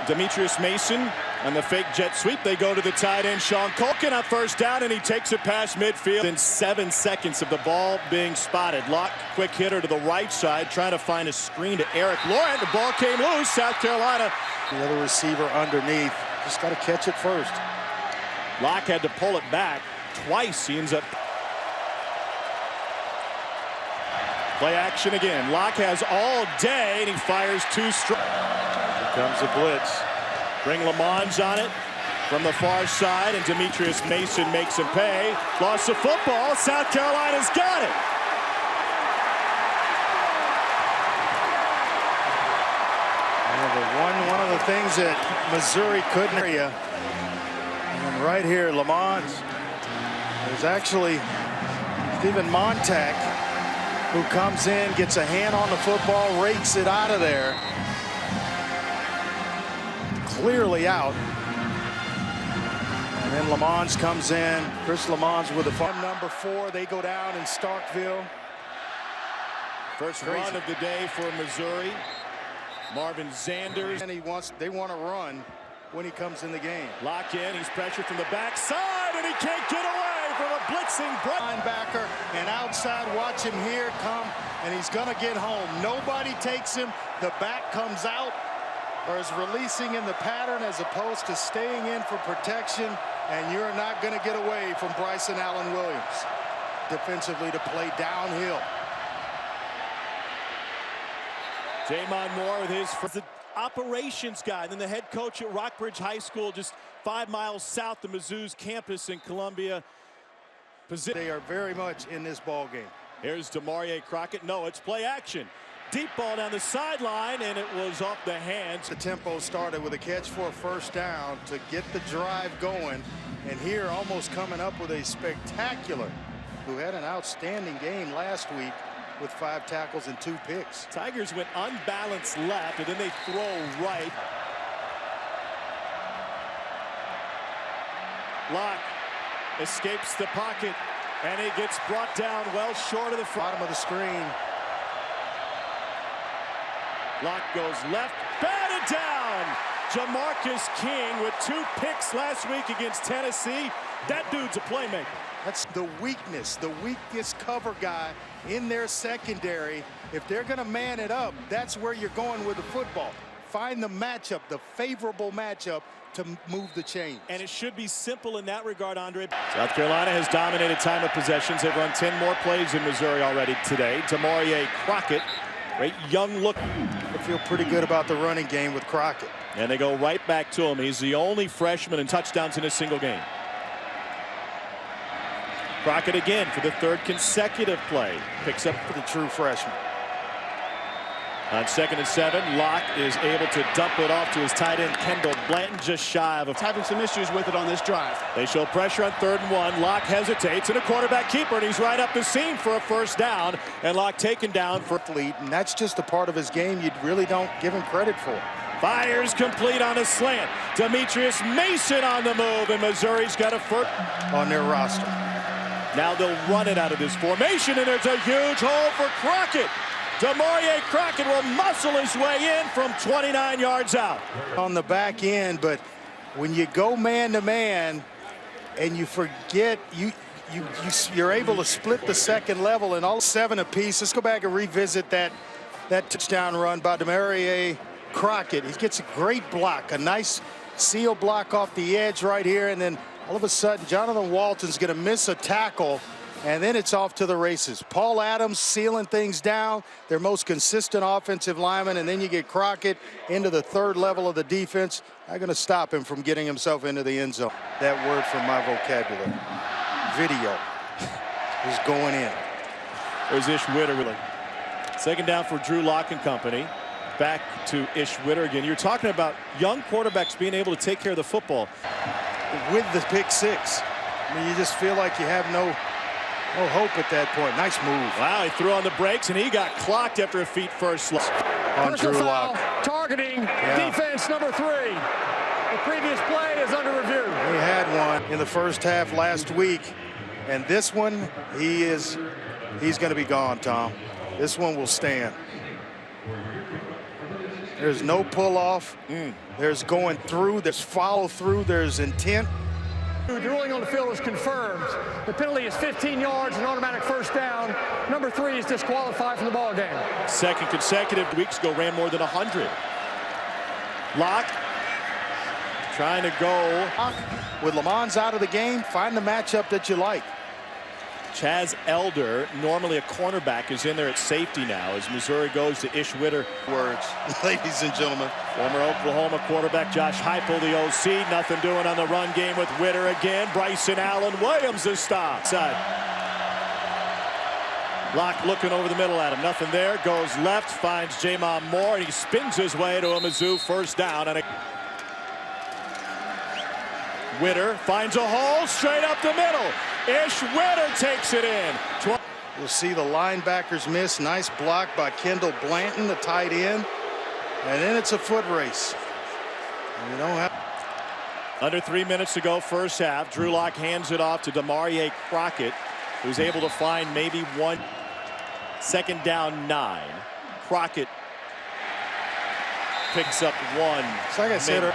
Demetrius Mason on the fake jet sweep. They go to the tight end, Sean Culkin, on first down, and he takes it past midfield in 7 seconds of the ball being spotted. Locke, quick hitter to the right side, trying to find a screen to Eric Laurent. The ball came loose. South Carolina. The other receiver underneath. Just got to catch it first. Locke had to pull it back twice. He ends up. Play action again. Locke has all day, and he fires 2 straight. Comes a blitz. Bring Lamons on it from the far side, and Demetrius Mason makes him pay. Loss of football. South Carolina's got it. One of the things that Missouri couldn't area. And right here, Lamons. There's actually Stephen Montag, who comes in, gets a hand on the football, rakes it out of there. Clearly out. And then Lamons comes in. Chris Lamons with a fun number 4. They go down in Starkville. First run of the day for Missouri. Marvin Zanders. And they want to run when he comes in the game. Lock in. He's pressured from the backside, and he can't get away from a blitzing linebacker. And outside, watch him here come, and he's going to get home. Nobody takes him. The back comes out, or is releasing in the pattern as opposed to staying in for protection, and you're not going to get away from Bryson Allen Williams defensively to play downhill. Jamon Moore with his the operations guy, then the head coach at Rockbridge High School, just 5 miles south of Mizzou's campus in Columbia. They are very much in this ball game. Here's Demarie Crockett. No, it's play action. Deep ball down the sideline, and it was off the hands. The tempo started with a catch for a first down to get the drive going. And here almost coming up with a spectacular, who had an outstanding game last week with 5 tackles and 2 picks. Tigers went unbalanced left, and then they throw right. Locke escapes the pocket, and he gets brought down well short of the bottom of the screen. Locke goes left, batted down. Jamarcus King with 2 picks last week against Tennessee. That dude's a playmaker. That's the weakness cover guy in their secondary. If they're going to man it up, that's where you're going with the football. Find the matchup, the favorable matchup to move the chains. And it should be simple in that regard, Andre. South Carolina has dominated time of possessions. They've run 10 more plays in Missouri already today. Demarie Crockett, great young look. I feel pretty good about the running game with Crockett. And they go right back to him. He's the only freshman in touchdowns in a single game. Crockett again for the 3rd consecutive play. Picks up for the true freshman. On 2nd and 7, Locke is able to dump it off to his tight end, Kendall Blanton, just shy of having some issues with it on this drive. They show pressure on 3rd and 1. Locke hesitates, and a quarterback keeper, and he's right up the seam for a first down. And Locke taken down for lead, and that's just a part of his game you really don't give him credit for. Fires complete on a slant. Demetrius Mason on the move, and Missouri's got a first on their roster. Now they'll run it out of this formation, and there's a huge hole for Crockett. Demarie Crockett will muscle his way in from 29 yards out. On the back end, but when you go man-to-man and you forget, you're able to split the 2nd level and all 7 apiece. Let's go back and revisit that touchdown run by Demarie Crockett. He gets a great block, a nice seal block off the edge right here, and then all of a sudden, Jonathan Walton's going to miss a tackle, and then it's off to the races. Paul Adams sealing things down, their most consistent offensive lineman, and then you get Crockett into the 3rd level of the defense. Not going to stop him from getting himself into the end zone. That word from my vocabulary. Video is going in. There's Ish Witter. 2nd down for Drew Locke and company. Back to Ish Witter again. You're talking about young quarterbacks being able to take care of the football. With the pick 6, I mean, you just feel like you have no hope at that point. Nice move. Wow, he threw on the brakes, and he got clocked after a feet first slip. On Drew Locke. Targeting defense number 3. The previous play is under review. He had one in the first half last week, and this one, he's going to be gone, Tom. This one will stand. There's no pull off. There's going through. There's follow through. There's intent. The ruling on the field is confirmed. The penalty is 15 yards, an automatic first down. Number 3 is disqualified from the ball game. Second consecutive weeks ago ran more than 100. Locke trying to go. With Lamons out of the game, find the matchup that you like. Chaz Elder, normally a cornerback, is in there at safety now as Missouri goes to Ish Witter. Words, ladies and gentlemen. Former Oklahoma quarterback Josh Heupel, the OC, nothing doing on the run game with Witter again. Bryson Allen Williams is stopped. Side. Locke looking over the middle at him. Nothing there. Goes left, finds Jamon Moore, and he spins his way to a Mizzou first down. And Witter finds a hole straight up the middle. Ish Witter takes it in. You'll see the linebackers miss. Nice block by Kendall Blanton, the tight end. And then it's a foot race. And you don't have. Under 3 minutes to go, first half. Drew Lock hands it off to Demarie Crockett, who's able to find maybe one. Second down 9. Crockett picks up 1. It's like I said.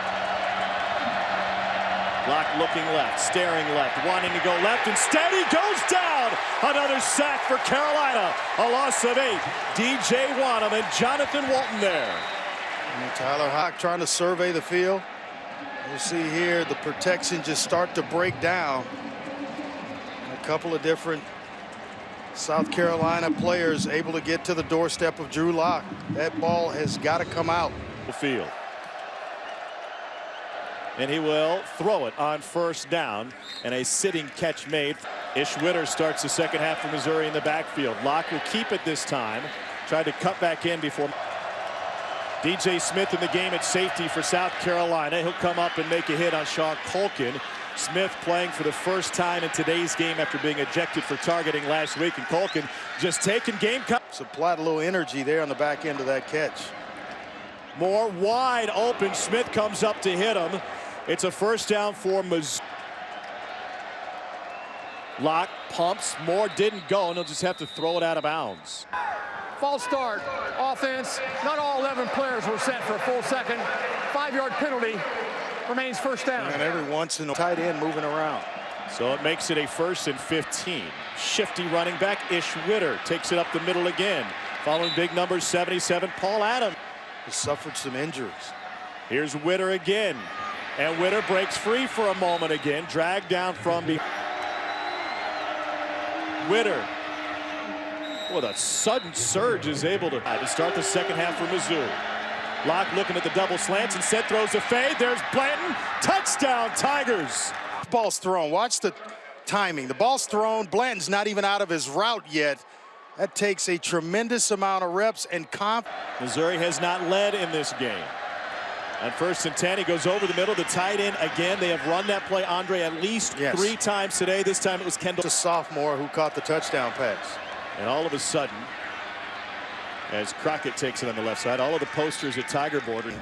Lock looking left, staring left, wanting to go left. Instead, he goes down. Another sack for Carolina. A loss of 8. DJ Wanham and Jonathan Walton there. And Tyler Hawk trying to survey the field. You'll see here the protection just start to break down. A couple of different South Carolina players able to get to the doorstep of Drew Lock. That ball has got to come out. The field. And he will throw it on first down, and a sitting catch made. Ish Witter starts the second half for Missouri in the backfield. Locke will keep it this time. Tried to cut back in before. DJ Smith in the game at safety for South Carolina. He'll come up and make a hit on Sean Colkin. Smith playing for the first time in today's game after being ejected for targeting last week. And Colkin just taking game. Supplied a little energy there on the back end of that catch. Moore wide open. Smith comes up to hit him. It's a first down for Mizzou. Locke pumps. Moore didn't go, and he'll just have to throw it out of bounds. False start. Offense. Not all 11 players were set for a full second. 5-yard penalty. Remains first down. And every once in a tight end moving around. So it makes it a 1st and 15. Shifty running back Ish Witter takes it up the middle again. Following big numbers 77, Paul Adams. He suffered some injuries. Here's Witter again. And Witter breaks free for a moment again. Dragged down from behind. Witter, with a sudden surge, is able to start the second half for Mizzou. Locke looking at the double slants. Instead throws a fade. There's Blanton. Touchdown, Tigers. Ball's thrown. Watch the timing. The ball's thrown. Blanton's not even out of his route yet. That takes a tremendous amount of reps and confidence. Missouri has not led in this game. On 1st and 10, he goes over the middle. The tight end again. They have run that play, Andre, at least 3 times today. This time it was Kendall. A sophomore who caught the touchdown pass. And all of a sudden, as Crockett takes it on the left side, all of the posters at Tiger border.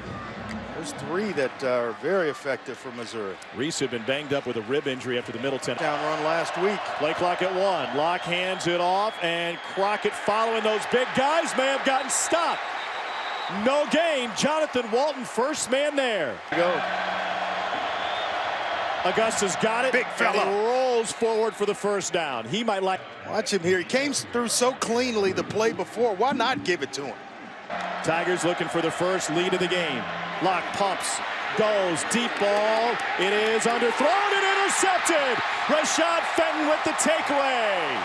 There's 3 that are very effective for Missouri. Reese had been banged up with a rib injury after the Middleton down run last week. Play clock at 1. Locke hands it off, and Crockett following those big guys may have gotten stopped. No gain. Jonathan Walton, first man there. Go. Augustus got it. Big fella. And he rolls forward for the first down. He might like. Watch him here. He came through so cleanly the play before. Why not give it to him? Tigers looking for the first lead of the game. Locke pumps, goes deep ball. It is underthrown and intercepted. Rashad Fenton with the takeaway.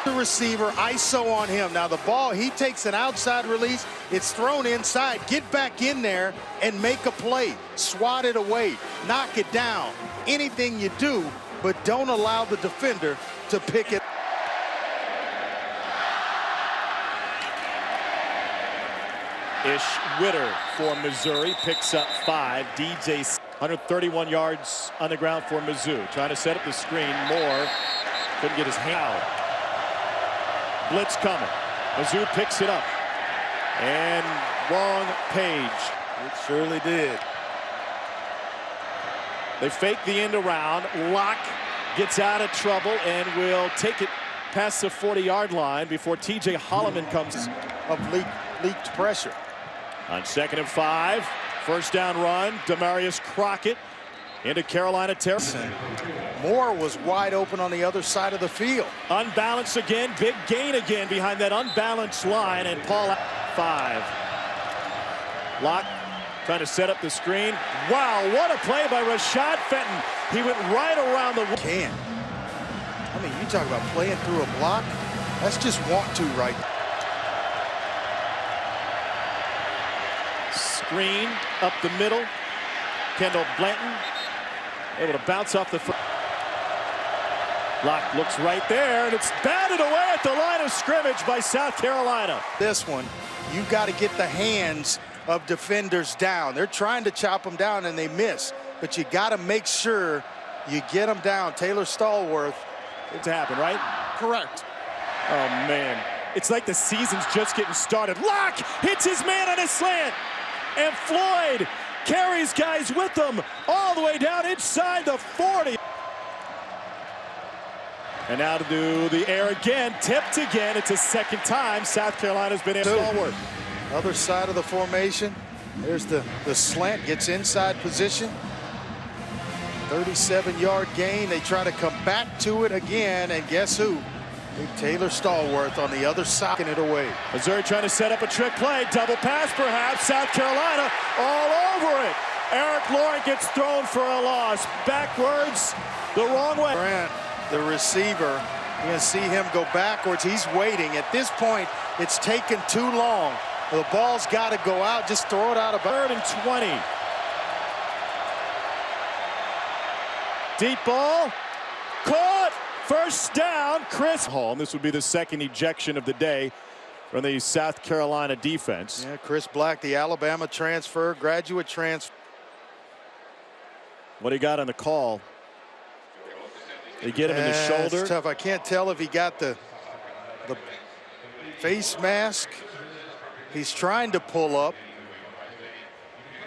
The receiver, ISO on him. Now the ball, he takes an outside release. It's thrown inside. Get back in there and make a play. Swat it away. Knock it down. Anything you do, but don't allow the defender to pick it. Ish Witter for Missouri picks up 5. DJ 131 yards on the ground for Mizzou. Trying to set up the screen. Moore couldn't get his hand out. Blitz coming. Mizzou picks it up. And wrong page. It surely did. They fake the end around. Locke gets out of trouble and will take it past the 40-yard line before TJ Holloman comes. of leaked pressure. On 2nd and 5, first down run, Demarius Crockett into Carolina territory. Moore was wide open on the other side of the field. Unbalanced again, big gain again behind that unbalanced line, and Paul 5. Locke trying to set up the screen. Wow, what a play by Rashad Fenton. He went right around the... I mean, you talk about playing through a block. That's just want to right. Screen up the middle. Kendall Blanton able to bounce off the front. Locke looks right there, and it's batted away at the line of scrimmage by South Carolina. This one, you got to get the hands of defenders down. They're trying to chop them down, and they miss. But you got to make sure you get them down. Taylor Stallworth. It's happened, right? Correct. Oh, man. It's like the season's just getting started. Locke hits his man on a slant. And Floyd carries guys with him all the way down inside the 40. And now to do the air again, tipped again. It's a second time South Carolina's been able to Stallworth. Other side of the formation. There's the slant, gets inside position. 37-yard gain. They try to come back to it again, and guess who? Big Taylor Stallworth on the other side, taking it away. Missouri trying to set up a trick play, double pass perhaps. South Carolina all over it. Eric Laurent gets thrown for a loss. Backwards, the wrong way. Grant, the receiver, you're going to see him go backwards. He's waiting. At this point, it's taken too long. The ball's got to go out. Just throw it out of 3rd and 20. Deep ball, caught, first down, Chris Hall. And this would be the second ejection of the day from the South Carolina defense. Yeah, Chris Black, the Alabama transfer, graduate transfer. What he got on the call? They get him in the shoulder. It's tough. I can't tell if he got the face mask. He's trying to pull up,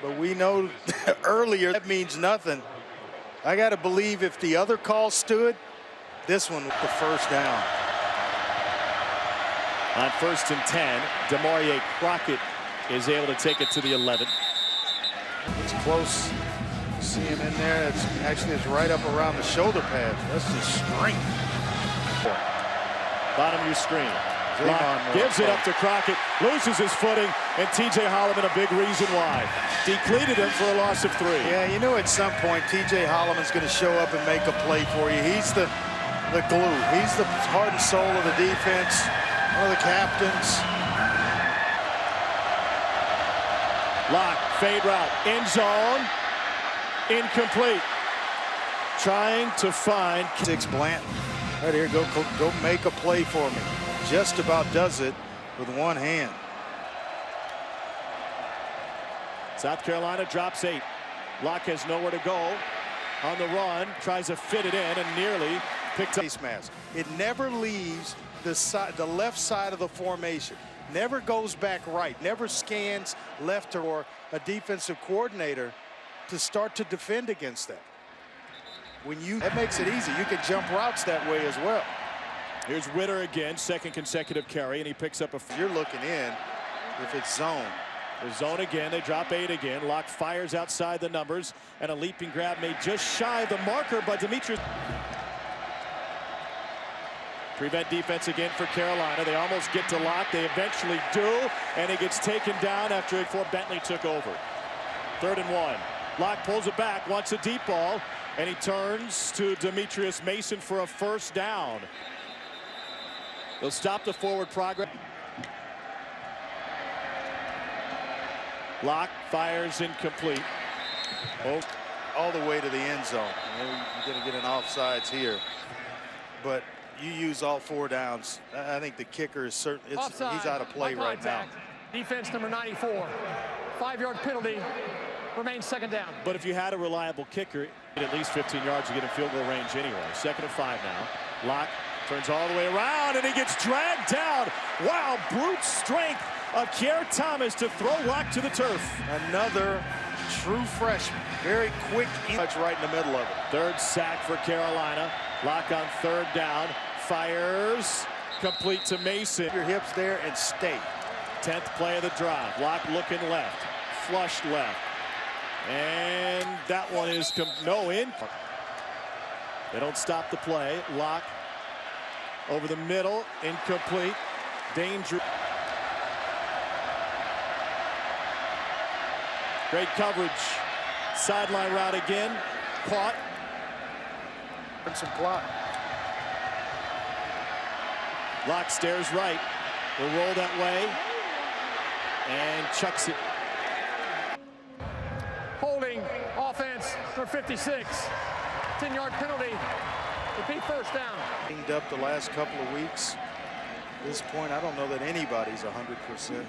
but we know earlier that means nothing. I got to believe if the other call stood, this one with the first down. On 1st and 10, Demarius Crockett is able to take it to the 11. It's close. See him in there. It's right up around the shoulder pads. That's just strength. Bottom of your screen. Locke gives it up to Crockett, loses his footing, and T.J. Holloman a big reason why. Depleted him for a loss of 3. Yeah, you know at some point T.J. Holloman's going to show up and make a play for you. He's the glue. He's the heart and soul of the defense, one of the captains. Locke, fade route, end zone, incomplete. Trying to find Blanton. Right here, go make a play for me. Just about does it with one hand. South Carolina drops 8. Locke has nowhere to go. On the run, tries to fit it in and nearly picked up. Face mask. It never leaves the left side of the formation. Never goes back right. Never scans left or a defensive coordinator to start to defend against that. That makes it easy. You can jump routes that way as well. Here's Witter again, second consecutive carry, and he picks up a... You're looking in if it's zone. The zone again, they drop 8 again. Locke fires outside the numbers, and a leaping grab made just shy of the marker by Demetrius. Prevent defense again for Carolina. They almost get to Locke. They eventually do, and he gets taken down before Bentley took over. 3rd and 1. Locke pulls it back, wants a deep ball, and he turns to Demetrius Mason for a first down. They'll stop the forward progress. Locke fires incomplete. Oh, all the way to the end zone. You're going to get an offsides here. But you use all 4 downs. I think the kicker is certain. He's out of play right now. Defense number 94. 5-yard penalty. Remains second down. But if you had a reliable kicker, at least 15 yards to get in field goal range anyway. 2nd and 5 now. Locke turns all the way around, and he gets dragged down. Wow, brute strength of Kier Thomas to throw Locke to the turf. Another true freshman. Very quick touch right in the middle of it. 3rd sack for Carolina. Locke on 3rd down. Fires. Complete to Mason. Your hips there and stay. 10th play of the drive. Locke looking left. Flushed left. And that one is no in. They don't stop the play. Locke over the middle. Incomplete. Danger. Great coverage. Sideline route again. Caught. And some clock. Locke stares right. Will roll that way. And chucks it. Holding offense for 56. 10-yard penalty. Repeat first down. Cleaned up the last couple of weeks. At this point, I don't know that anybody's 100%.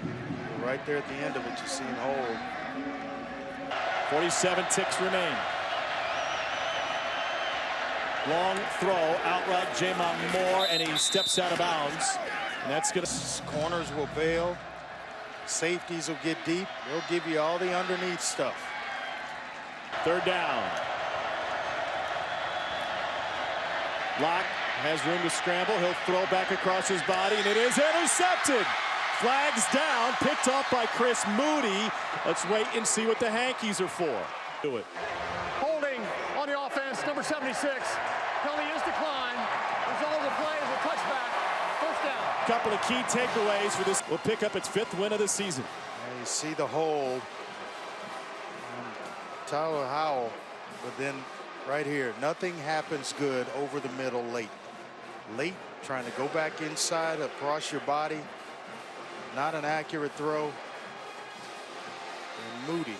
But right there at the end of it, you see him hold. 47 ticks remain. Long throw, out route Jamon Moore, and he steps out of bounds. And that's going to... Corners will bail. Safeties will get deep. They'll give you all the underneath stuff. Third down. Locke has room to scramble. He'll throw back across his body, and it is intercepted. Flags down, picked off by Chris Moody. Let's wait and see what the Hankies are for. Do it. Holding on the offense, number 76. Penalty is declined. Result of the play is a touchback. First down. Couple of key takeaways for this. Will pick up its 5th win of the season. And you see the hold on Tyler Howell, but then right here, nothing happens good over the middle late. Late, trying to go back inside across your body. Not an accurate throw. And Moody